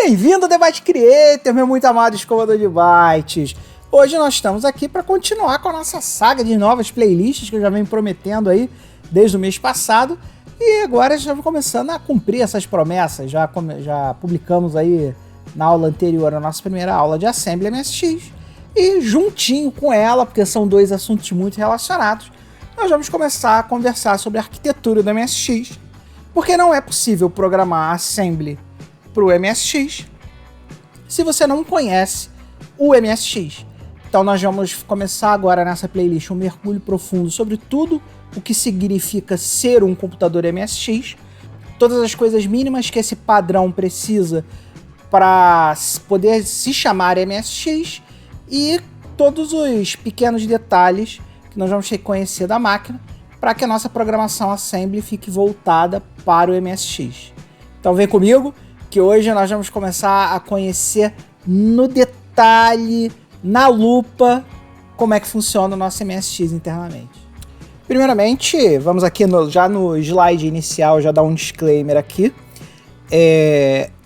Bem-vindo ao Debate Creator, meu muito amado escovador de bytes. Hoje nós estamos aqui para continuar com a nossa saga de novas playlists que eu já venho prometendo aí desde o mês passado. E agora já estamos começando a cumprir essas promessas. Já publicamos aí na aula anterior a nossa primeira aula de Assembly MSX. E juntinho com ela, porque são dois assuntos muito relacionados, nós vamos começar a conversar sobre a arquitetura do MSX. Porque não é possível programar Assembly para o MSX se você não conhece o MSX. Então nós vamos começar agora nessa playlist um mergulho profundo sobre tudo o que significa ser um computador MSX, todas as coisas mínimas que esse padrão precisa para poder se chamar MSX e todos os pequenos detalhes que nós vamos ter que conhecer da máquina para que a nossa programação Assembly fique voltada para o MSX. Então vem comigo, que hoje nós vamos começar a conhecer no detalhe, na lupa, como é que funciona o nosso MSX internamente. Primeiramente, vamos aqui já no slide inicial, já dar um disclaimer aqui.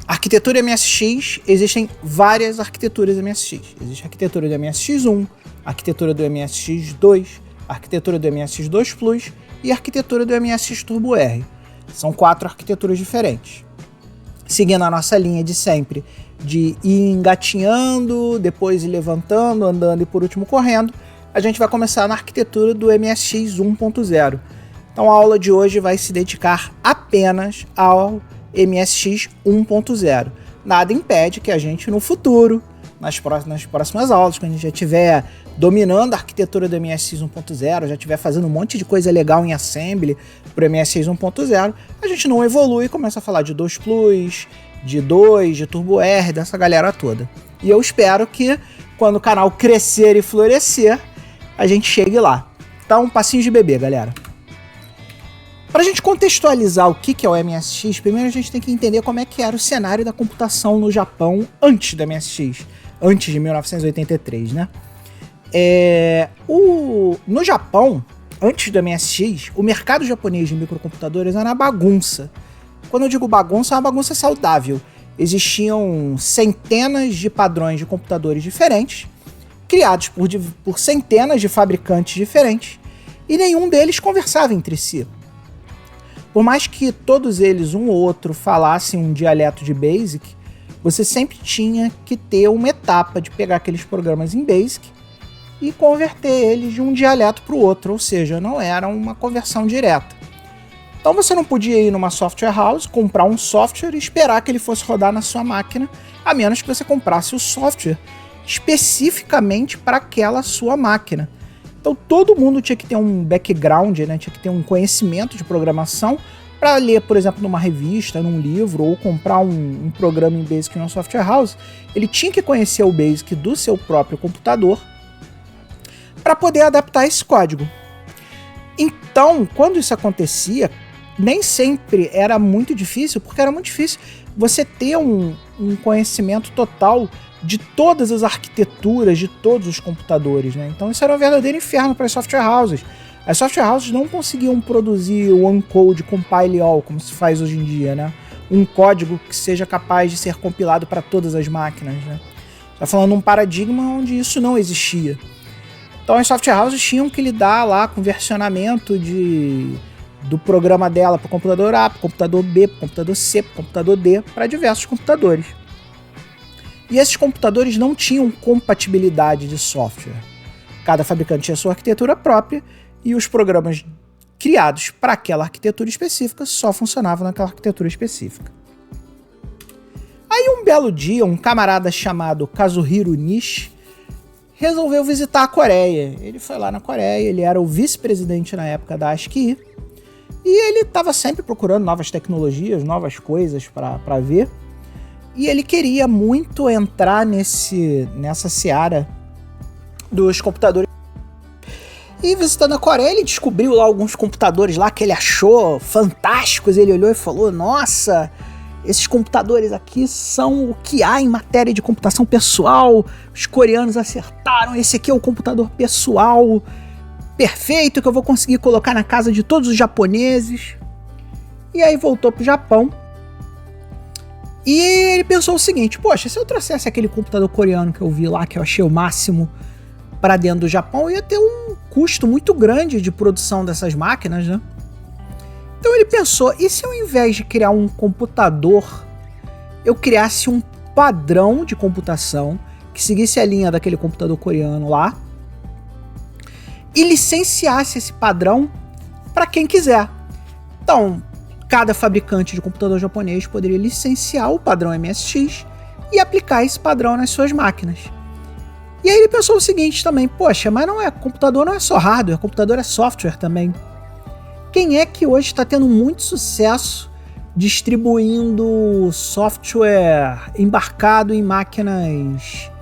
Arquitetura MSX, existem várias arquiteturas MSX. Existe a arquitetura do MSX1, a arquitetura do MSX2, a arquitetura do MSX2 Plus e a arquitetura do MSX Turbo R. São 4 arquiteturas diferentes. Seguindo a nossa linha de sempre, de ir engatinhando, depois ir levantando, andando e por último correndo, a gente vai começar na arquitetura do MSX 1.0. Então a aula de hoje vai se dedicar apenas ao MSX 1.0. Nada impede que a gente no futuro, nas próximas aulas, quando a gente já estiver dominando a arquitetura do MSX 1.0, já estiver fazendo um monte de coisa legal em Assembly para o MSX 1.0, a gente não evolui e começa a falar de 2 Plus, de 2, de Turbo R, dessa galera toda. E eu espero que quando o canal crescer e florescer, a gente chegue lá. Então, passinho de bebê, galera. Para a gente contextualizar o que é o MSX, primeiro a gente tem que entender como é que era o cenário da computação no Japão antes do MSX, antes de 1983, né? No Japão, antes do MSX, o mercado japonês de microcomputadores era uma bagunça. Quando eu digo bagunça, é uma bagunça saudável. Existiam centenas de padrões de computadores diferentes, criados por centenas de fabricantes diferentes, e nenhum deles conversava entre si. Por mais que todos eles, um ou outro, falassem um dialeto de BASIC, você sempre tinha que ter uma etapa de pegar aqueles programas em BASIC e converter eles de um dialeto para o outro, ou seja, não era uma conversão direta. Então você não podia ir numa software house, comprar um software e esperar que ele fosse rodar na sua máquina, a menos que você comprasse o software especificamente para aquela sua máquina. Então todo mundo tinha que ter um background, né? Tinha que ter um conhecimento de programação para ler, por exemplo, numa revista, num livro, ou comprar um programa em BASIC numa software house. Ele tinha que conhecer o BASIC do seu próprio computador para poder adaptar esse código. Então, quando isso acontecia, nem sempre era muito difícil, porque era muito difícil você ter um conhecimento total de todas as arquiteturas de todos os computadores, né? Então isso era um verdadeiro inferno para as software houses. As software houses não conseguiam produzir o Uncode Compile All, como se faz hoje em dia, né? Um código que seja capaz de ser compilado para todas as máquinas, né? Está falando um paradigma onde isso não existia. Então as software houses tinham que lidar lá com versionamento do programa dela para o computador A, para o computador B, para o computador C, para o computador D, para diversos computadores. E esses computadores não tinham compatibilidade de software. Cada fabricante tinha sua arquitetura própria e os programas criados para aquela arquitetura específica só funcionavam naquela arquitetura específica. Aí um belo dia, um camarada chamado Kazuhiro Nishi resolveu visitar a Coreia. Ele foi lá na Coreia, ele era o vice-presidente na época da ASCII e ele estava sempre procurando novas tecnologias, novas coisas para ver. E ele queria muito entrar nessa seara dos computadores. E visitando a Coreia, ele descobriu lá alguns computadores lá que ele achou fantásticos. Ele olhou e falou, nossa, esses computadores aqui são o que há em matéria de computação pessoal. Os coreanos acertaram, esse aqui é o computador pessoal perfeito que eu vou conseguir colocar na casa de todos os japoneses. E aí voltou pro Japão. E ele pensou o seguinte, poxa, se eu trouxesse aquele computador coreano que eu vi lá, que eu achei o máximo, para dentro do Japão, ia ter um custo muito grande de produção dessas máquinas, né? Então ele pensou, e se ao invés de criar um computador, eu criasse um padrão de computação que seguisse a linha daquele computador coreano lá e licenciasse esse padrão para quem quiser. Então, cada fabricante de computador japonês poderia licenciar o padrão MSX e aplicar esse padrão nas suas máquinas. E aí ele pensou o seguinte também, poxa, mas computador não é só hardware, computador é software também. Quem é que hoje está tendo muito sucesso distribuindo software embarcado em máquinas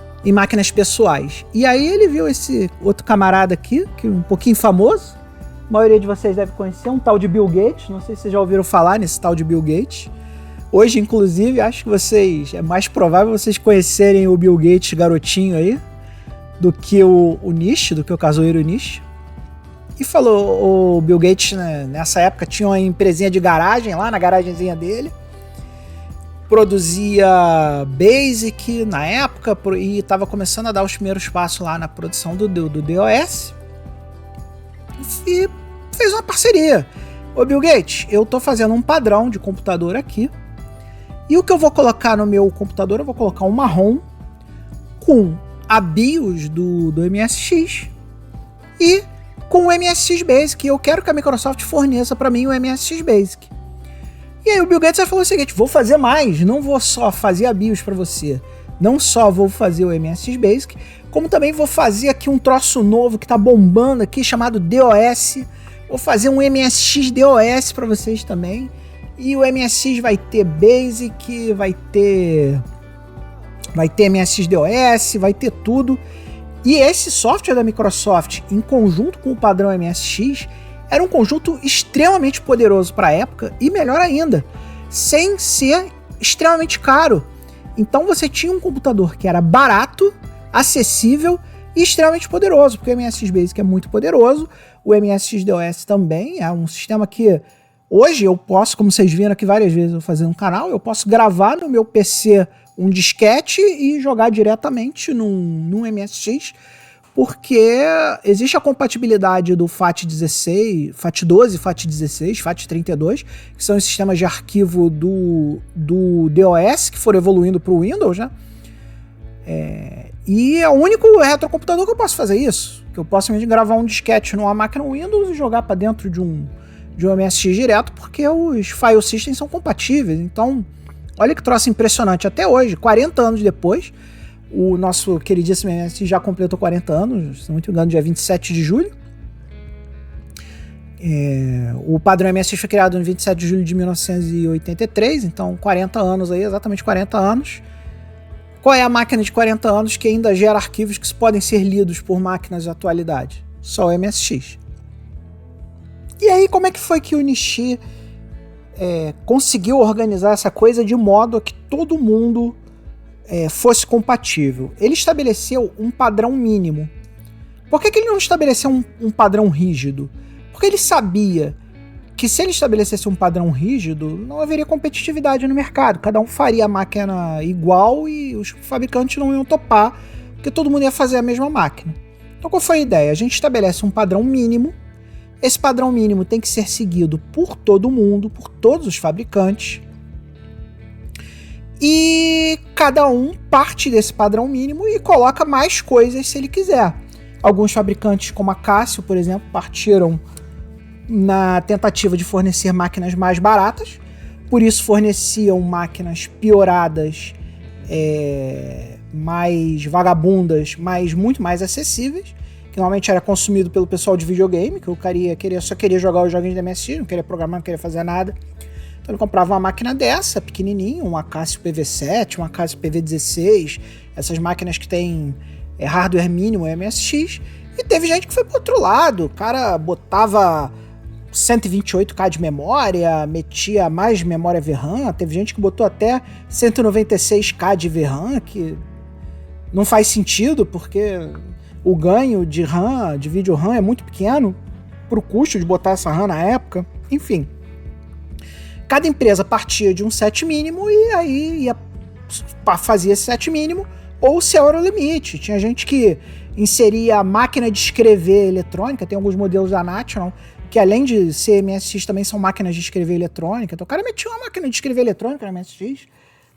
pessoais? E aí ele viu esse outro camarada aqui, que é um pouquinho famoso, a maioria de vocês deve conhecer, um tal de Bill Gates, não sei se vocês já ouviram falar nesse tal de Bill Gates. Hoje, inclusive, acho que é mais provável vocês conhecerem o Bill Gates garotinho aí, do que o Nishi, do que o Kazuhiro Nishi. E falou, o Bill Gates, né, nessa época tinha uma empresinha de garagem lá, na garagenzinha dele, produzia Basic na época e estava começando a dar os primeiros passos lá na produção do DOS e fez uma parceria. Ô Bill Gates, eu tô fazendo um padrão de computador aqui e o que eu vou colocar no meu computador, eu vou colocar uma ROM com a BIOS do MSX e com o MSX Basic. Eu quero que a Microsoft forneça para mim o MSX Basic. E aí o Bill Gates falou o seguinte, vou fazer mais, não vou só fazer a BIOS para você, não só vou fazer o MSX Basic, como também vou fazer aqui um troço novo que tá bombando aqui, chamado DOS. Vou fazer um MSX DOS para vocês também. E o MSX vai ter Basic, vai ter MSX DOS, vai ter tudo. E esse software da Microsoft, em conjunto com o padrão MSX, era um conjunto extremamente poderoso para a época e melhor ainda, sem ser extremamente caro. Então você tinha um computador que era barato, acessível e extremamente poderoso, porque o MSX Basic é muito poderoso, o MSX DOS também é um sistema que hoje eu posso, como vocês viram aqui várias vezes eu fazendo um canal, eu posso gravar no meu PC um disquete e jogar diretamente num MSX, porque existe a compatibilidade do FAT16, FAT12, FAT16, FAT32, que são os sistemas de arquivo do DOS que foram evoluindo para o Windows, né? E é o único retrocomputador que eu posso fazer isso, que eu posso mesmo gravar um disquete numa máquina Windows e jogar para dentro de um MSX direto, porque os file systems são compatíveis. Então, olha que troço impressionante. Até hoje, 40 anos depois, o nosso queridíssimo MSX já completou 40 anos, se não me engano, dia 27 de julho. O padrão MSX foi criado no 27 de julho de 1983, então 40 anos aí, exatamente 40 anos. Qual é a máquina de 40 anos que ainda gera arquivos que podem ser lidos por máquinas de atualidade? Só o MSX. E aí, como é que foi que o Nishi conseguiu organizar essa coisa de modo a que todo mundo fosse compatível? Ele estabeleceu um padrão mínimo. Por que ele não estabeleceu um padrão rígido? Porque ele sabia que se ele estabelecesse um padrão rígido, não haveria competitividade no mercado. Cada um faria a máquina igual e os fabricantes não iam topar, porque todo mundo ia fazer a mesma máquina. Então qual foi a ideia? A gente estabelece um padrão mínimo. Esse padrão mínimo tem que ser seguido por todo mundo, por todos os fabricantes. E cada um parte desse padrão mínimo e coloca mais coisas se ele quiser. Alguns fabricantes, como a Casio, por exemplo, partiram na tentativa de fornecer máquinas mais baratas, por isso forneciam máquinas pioradas, mais vagabundas, mas muito mais acessíveis, que normalmente era consumido pelo pessoal de videogame, que o cara só queria jogar os joguinhos da MSX, não queria programar, não queria fazer nada. Então ele comprava uma máquina dessa, pequenininha, um Casio PV7, um Casio PV16, essas máquinas que tem hardware mínimo MSX, e teve gente que foi pro outro lado, o cara botava 128K de memória, metia mais memória VRAM, teve gente que botou até 196K de VRAM, que não faz sentido, porque o ganho de RAM, de vídeo RAM é muito pequeno pro custo de botar essa RAM na época, enfim. Cada empresa partia de um set mínimo e aí fazia esse set mínimo, ou o céu era o limite. Tinha gente que inseria a máquina de escrever eletrônica, tem alguns modelos da National, que além de ser MSX também são máquinas de escrever eletrônica. Então o cara metia uma máquina de escrever eletrônica na MSX.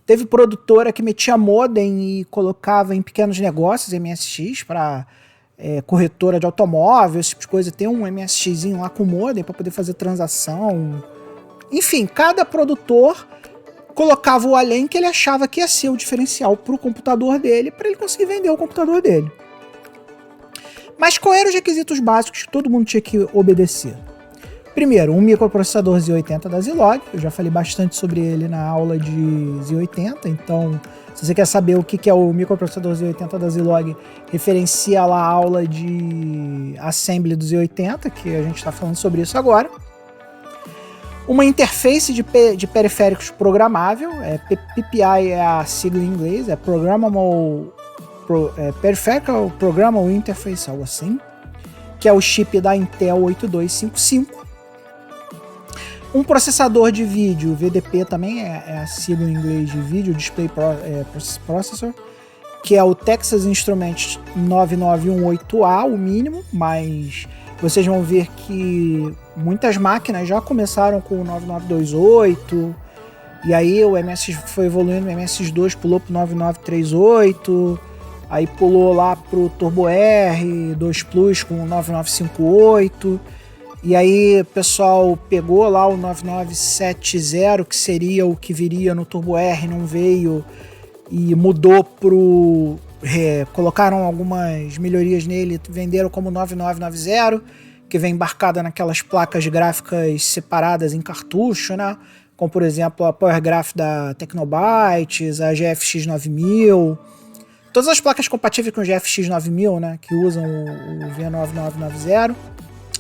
Teve produtora que metia modem e colocava em pequenos negócios MSX para corretora de automóvel, esse tipo de coisa. Tem um MSXzinho lá com modem para poder fazer transação. Enfim, cada produtor colocava o além que ele achava que ia ser o diferencial para o computador dele, para ele conseguir vender o computador dele. Mas quais eram os requisitos básicos que todo mundo tinha que obedecer? Primeiro, um microprocessador Z80 da Zilog. Eu já falei bastante sobre ele na aula de Z80, então se você quer saber o que é o microprocessador Z80 da Zilog, referencia lá a aula de assembly do Z80, que a gente está falando sobre isso agora. Uma interface de periféricos programável, PPI é a sigla em inglês, é Programmable Peripheral Programmable Interface, algo assim, que é o chip da Intel 8255. Um processador de vídeo, VDP também é a sigla em inglês de Video Display Processor, que é o Texas Instruments 9918A, o mínimo, mas vocês vão ver que muitas máquinas já começaram com o 9928, e aí o MSX foi evoluindo, o MSX2 pulou pro 9938, aí pulou lá pro Turbo R, 2 Plus com o 9958, e aí o pessoal pegou lá o 9970, que seria o que viria no Turbo R, não veio, e mudou pro... colocaram algumas melhorias nele, venderam como 9990, que vem embarcada naquelas placas gráficas separadas em cartucho, né? Como por exemplo a PowerGraph da Tecnobytes, a GFX 9000, todas as placas compatíveis com o GFX 9000, né? Que usam o V9990,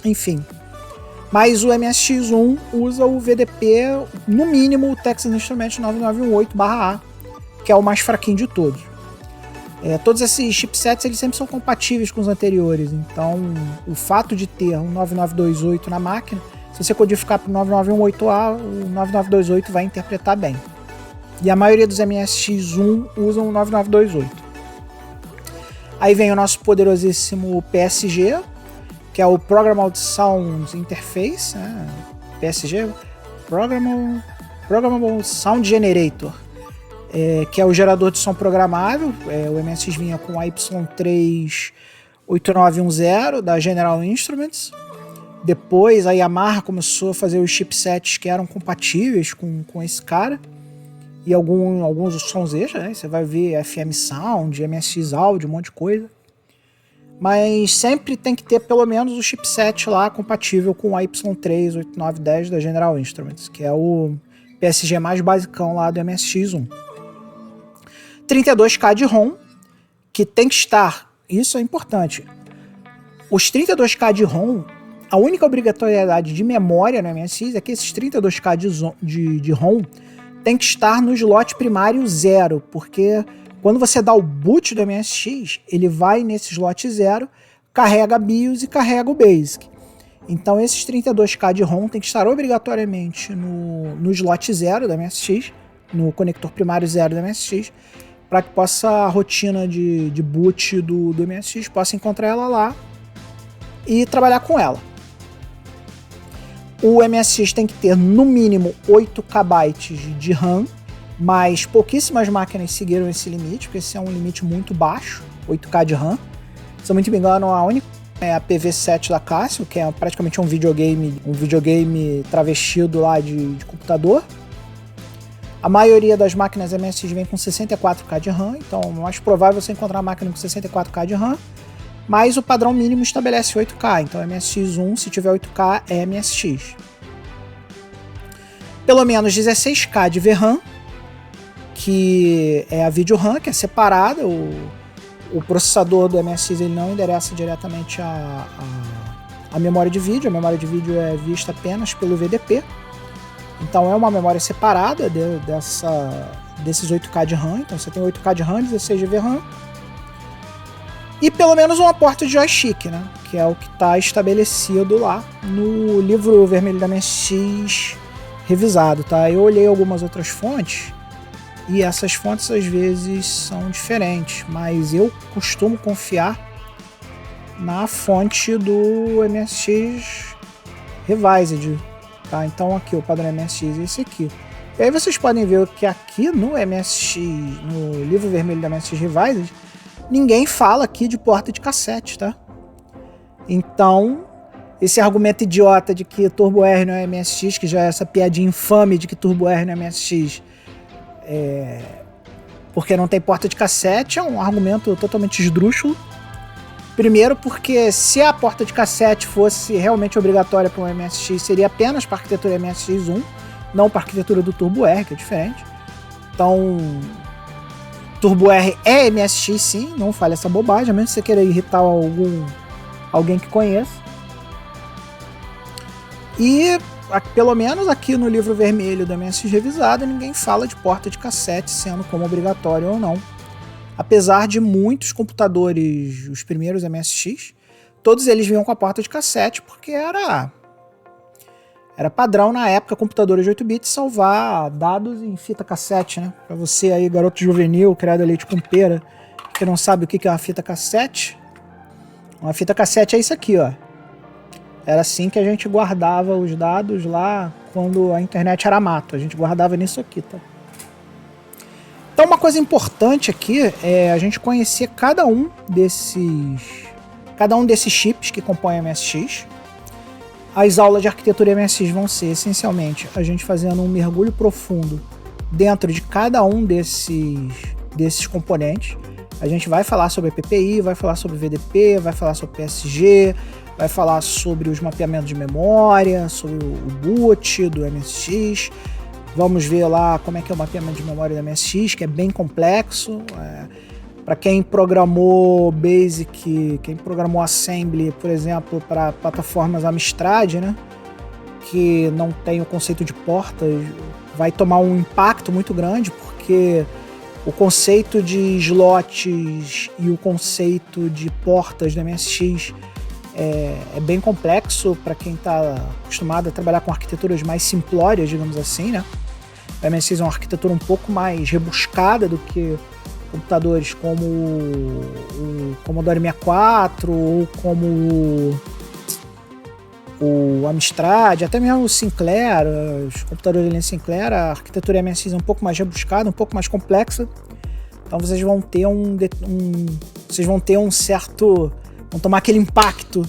enfim. Mas o MSX1 usa o VDP, no mínimo o Texas Instruments 9918/A, que é o mais fraquinho de todos. Todos esses chipsets eles sempre são compatíveis com os anteriores, então o fato de ter um 9928 na máquina, se você codificar para o 9918A, o 9928 vai interpretar bem. E a maioria dos MSX1 usam o 9928. Aí vem o nosso poderosíssimo PSG, que é o Programmable Sound Interface, né? PSG, Programmable Sound Generator, que é o gerador de som programável. O MSX vinha com a Y38910 da General Instruments. Depois a Yamaha começou a fazer os chipsets que eram compatíveis com esse cara. E alguns sons extras, né? Você vai ver FM Sound, MSX Audio, um monte de coisa. Mas sempre tem que ter pelo menos o chipset lá compatível com o Y38910 da General Instruments, que é o PSG mais basicão lá do MSX1. 32K de ROM, que tem que estar, isso é importante, os 32K de ROM, a única obrigatoriedade de memória no MSX é que esses 32K de ROM tem que estar no slot primário 0, porque quando você dá o boot do MSX, ele vai nesse slot 0, carrega a BIOS e carrega o BASIC. Então esses 32K de ROM tem que estar obrigatoriamente no slot 0 da MSX, no conector primário 0 da MSX, para que a rotina de boot do MSX possa encontrar ela lá e trabalhar com ela. O MSX tem que ter no mínimo 8 KB de RAM, mas pouquíssimas máquinas seguiram esse limite, porque esse é um limite muito baixo, 8K de RAM. Se eu não me engano, a única é a PV7 da Casio, que é praticamente um videogame travestido lá de computador. A maioria das máquinas MSX vem com 64K de RAM, então é mais provável você encontrar uma máquina com 64K de RAM, mas o padrão mínimo estabelece 8K, então MSX1, se tiver 8K, é MSX. Pelo menos 16K de VRAM, que é a Video RAM, que é separada. O processador do MSX ele não endereça diretamente a memória de vídeo. A memória de vídeo é vista apenas pelo VDP. Então é uma memória separada desses 8K de RAM. Então você tem 8K de RAM, 16 de VRAM. E pelo menos uma porta de joystick, né? Que é o que está estabelecido lá no livro vermelho da MSX, revisado, tá? Eu olhei algumas outras fontes e essas fontes às vezes são diferentes, mas eu costumo confiar na fonte do MSX Revised, tá? Então aqui o padrão MSX é esse aqui. E aí vocês podem ver que aqui no MSX, no livro vermelho da MSX Revised, ninguém fala aqui de porta de cassete, tá? Então, esse argumento idiota de que Turbo R não é MSX, que já é essa piadinha infame de que Turbo R não é MSX, porque não tem porta de cassete, é um argumento totalmente esdrúxulo. Primeiro porque se a porta de cassete fosse realmente obrigatória para um MSX, seria apenas para a arquitetura MSX1, não para a arquitetura do Turbo R, que é diferente. Então, Turbo R é MSX sim, não fale essa bobagem, a menos que você queira irritar alguém que conheça. E, pelo menos aqui no livro vermelho do MSX Revisado, ninguém fala de porta de cassete sendo como obrigatório ou não. Apesar de muitos computadores, os primeiros MSX, todos eles vinham com a porta de cassete, porque era padrão na época, computadores de 8 bits, salvar dados em fita cassete, né? Pra você aí, garoto juvenil, criado a leite com pera, que não sabe o que é uma fita cassete, uma fita cassete é isso aqui, ó. Era assim que a gente guardava os dados lá quando a internet era mato, a gente guardava nisso aqui, tá? Então uma coisa importante aqui é a gente conhecer cada um desses chips que compõem a MSX. As aulas de arquitetura MSX vão ser essencialmente a gente fazendo um mergulho profundo dentro de cada um desses componentes. A gente vai falar sobre PPI, vai falar sobre VDP, vai falar sobre PSG, vai falar sobre os mapeamentos de memória, sobre o boot do MSX. Vamos ver lá como é que é o mapeamento de memória do MSX, que é bem complexo. Para quem programou Basic, quem programou Assembly, por exemplo, para plataformas Amstrad, né, que não tem o conceito de portas, vai tomar um impacto muito grande, porque o conceito de slots e o conceito de portas do MSX é bem complexo para quem está acostumado a trabalhar com arquiteturas mais simplórias, digamos assim, né? O MSX é uma arquitetura um pouco mais rebuscada do que computadores como o Commodore 64 ou como o Amstrad, até mesmo o Sinclair, os computadores da linha Sinclair, a arquitetura MSX é um pouco mais rebuscada, um pouco mais complexa. Então vocês vão ter vão tomar aquele impacto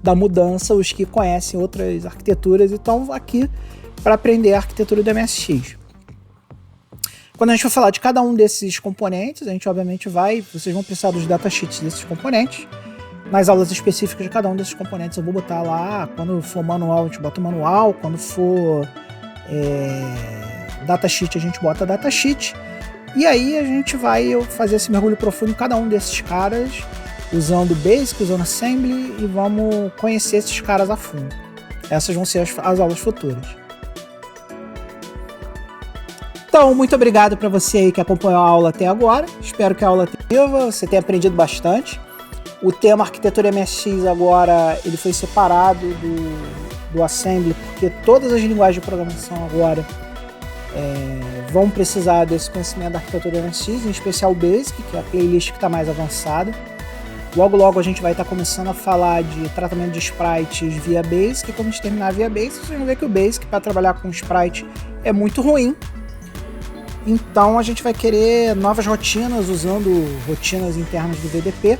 da mudança, os que conhecem outras arquiteturas e estão aqui para aprender a arquitetura do MSX. Quando a gente for falar de cada um desses componentes, a gente obviamente vocês vão precisar dos datasheets desses componentes. Nas aulas específicas de cada um desses componentes eu vou botar lá, quando for manual a gente bota o manual, quando for datasheet a gente bota datasheet. E aí a gente vai fazer esse mergulho profundo em cada um desses caras, usando Basic, usando Assembly, e vamos conhecer esses caras a fundo. Essas vão ser as aulas futuras. Então, muito obrigado para você aí que acompanhou a aula até agora. Espero que a aula você tenha aprendido bastante. O tema arquitetura MSX agora ele foi separado do Assembly, porque todas as linguagens de programação agora vão precisar desse conhecimento da arquitetura MSX, em especial o Basic, que é a playlist que está mais avançada. Logo, logo a gente vai estar começando a falar de tratamento de sprites via Basic. E quando a gente terminar via Basic, vocês vão ver que o Basic, para trabalhar com sprite, é muito ruim. Então a gente vai querer novas rotinas, usando rotinas internas do VDP.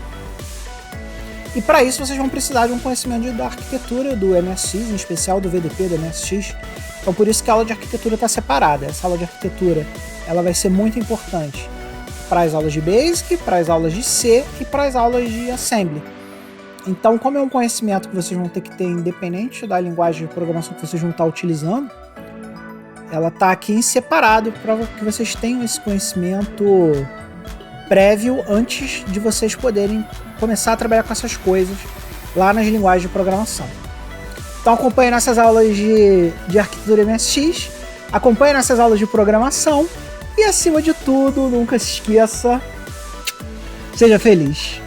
E para isso vocês vão precisar de um conhecimento da arquitetura do MSX, em especial do VDP, do MSX. Então por isso que a aula de arquitetura está separada. Essa aula de arquitetura ela vai ser muito importante para as aulas de Basic, para as aulas de C e para as aulas de Assembly. Então, como é um conhecimento que vocês vão ter que ter independente da linguagem de programação que vocês vão estar utilizando, ela está aqui em separado para que vocês tenham esse conhecimento prévio antes de vocês poderem começar a trabalhar com essas coisas lá nas linguagens de programação. Então acompanhe nossas aulas de arquitetura MSX, acompanhe nossas aulas de programação e, acima de tudo, nunca se esqueça, seja feliz.